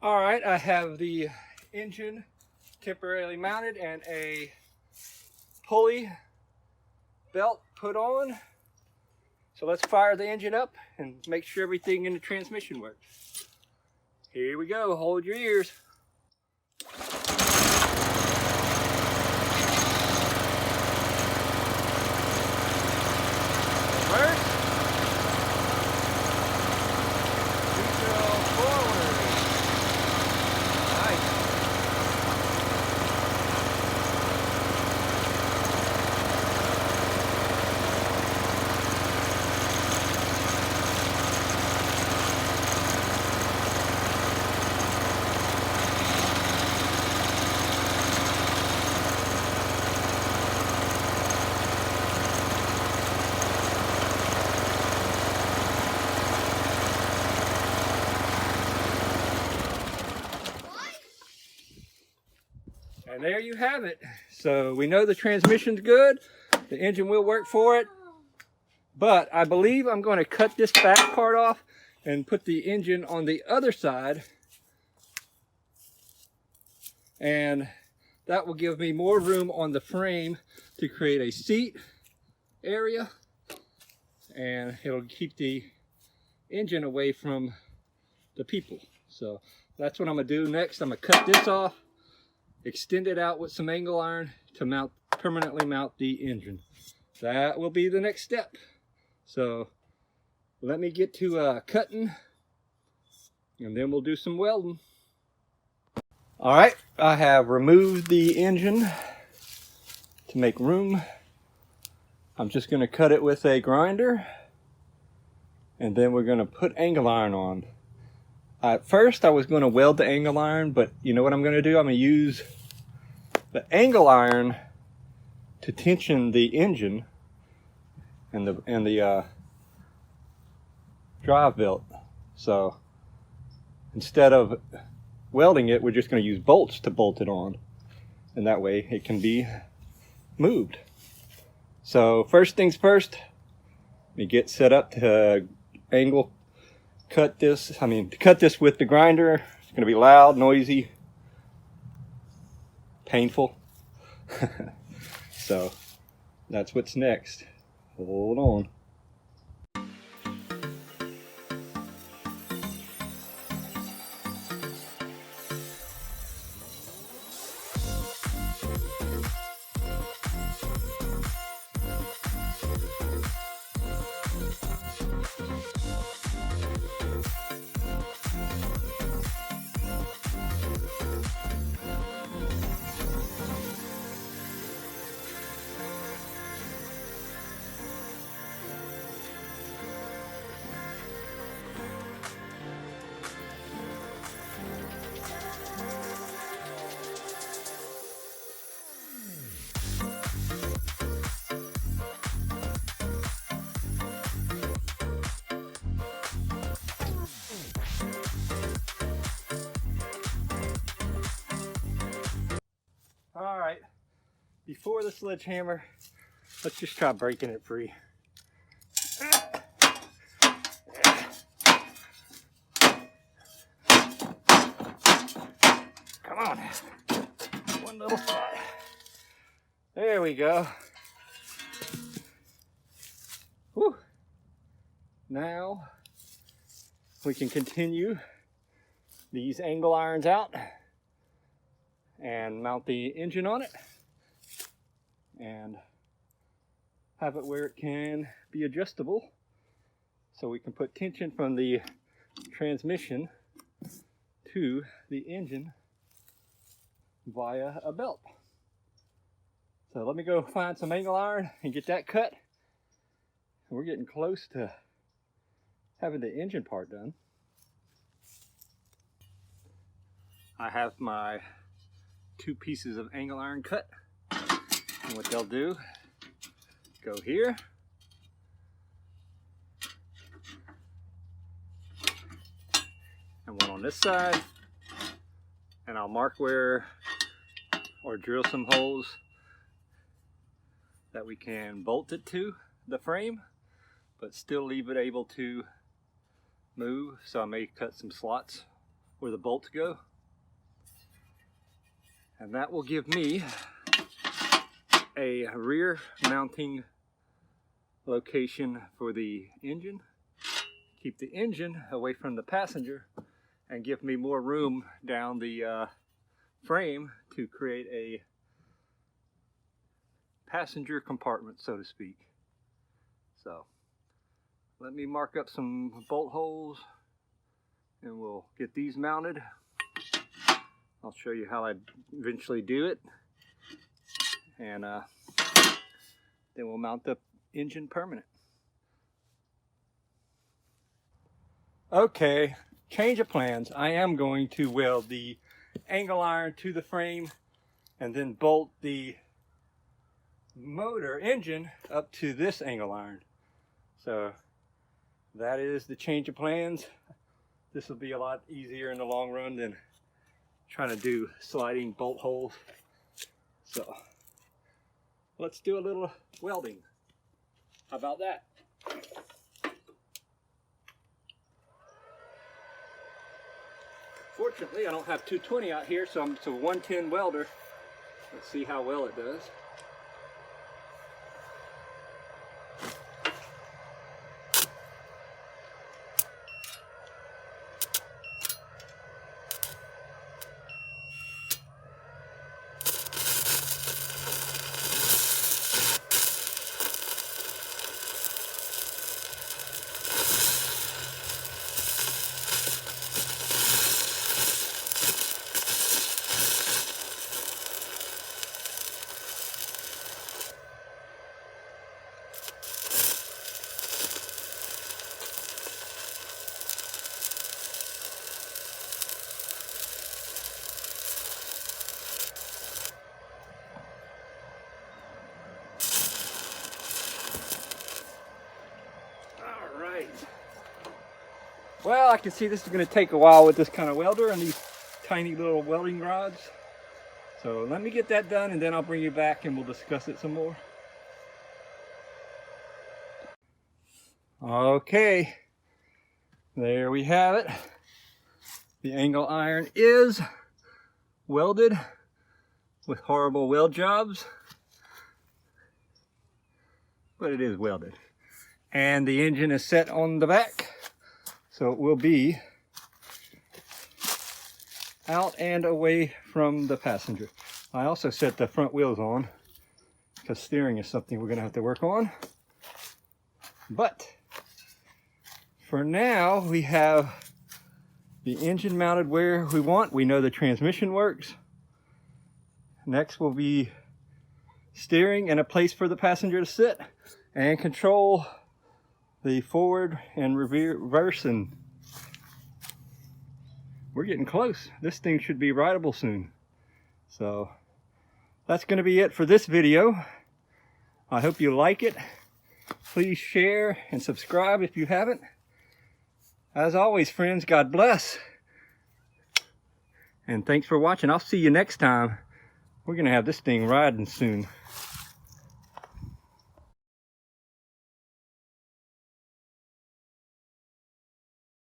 All right, I have the engine temporarily mounted and a pulley belt put on. So let's fire the engine up and make sure everything in the transmission works. Here we go, hold your ears. Reverse. Neutral forward. Nice. And there you have it. So we know the transmission's good, the engine will work for it, but I believe I'm going to cut this back part off and put the engine on the other side, and that will give me more room on the frame to create a seat area, and it'll keep the engine away from the people. So that's what I'm going to do next. I'm going to cut this off, extend it out with some angle iron to permanently mount the engine. That will be the next step. So let me get to cutting, and then we'll do some welding. All right, I have removed the engine to make room. I'm just going to cut it with a grinder, and then we're going to put angle iron on. At first I was going to weld the angle iron, but you know what I'm going to do? I'm going to use the angle iron to tension the engine and the drive belt. So instead of welding it, we're just going to use bolts to bolt it on, and that way it can be moved. So first things first, let me get set up to cut this with the grinder. It's going to be loud, noisy, painful. So that's what's next. Hold on. All right, before the sledgehammer, let's just try breaking it free. Come on, one little spot. There we go. Whew. Now we can continue these angle irons out and mount the engine on it and have it where it can be adjustable, so we can put tension from the transmission to the engine via a belt. So let me go find some angle iron and get that cut. We're getting close to having the engine part done. I have my 2 pieces of angle iron cut, and what they'll do, go here, and one on this side, and I'll mark where, or drill some holes that we can bolt it to the frame, but still leave it able to move. So I may cut some slots where the bolts go. And that will give me a rear mounting location for the engine. Keep the engine away from the passenger and give me more room down the frame to create a passenger compartment, so to speak. So let me mark up some bolt holes and we'll get these mounted. I'll show you how I eventually do it, and then we'll mount the engine permanent. Okay, change of plans. I am going to weld the angle iron to the frame and then bolt the motor engine up to this angle iron. So that is the change of plans. This will be a lot easier in the long run than trying to do sliding bolt holes. So let's do a little welding. How about that? Fortunately, I don't have 220 out here, so it's a 110 welder. Let's see how well it does. Well, I can see this is going to take a while with this kind of welder and these tiny little welding rods. So let me get that done and then I'll bring you back and we'll discuss it some more. Okay, there we have it. The angle iron is welded with horrible weld jobs, but it is welded. And the engine is set on the back. So it will be out and away from the passenger. I also set the front wheels on because steering is something we're going to have to work on. But for now, we have the engine mounted where we want. We know the transmission works. Next will be steering and a place for the passenger to sit and control the forward and reverse, and we're getting close. This thing should be rideable soon. So that's going to be it for this video. I hope you like it. Please share and subscribe if you haven't. As always, friends, God bless. And thanks for watching. I'll see you next time. We're going to have this thing riding soon.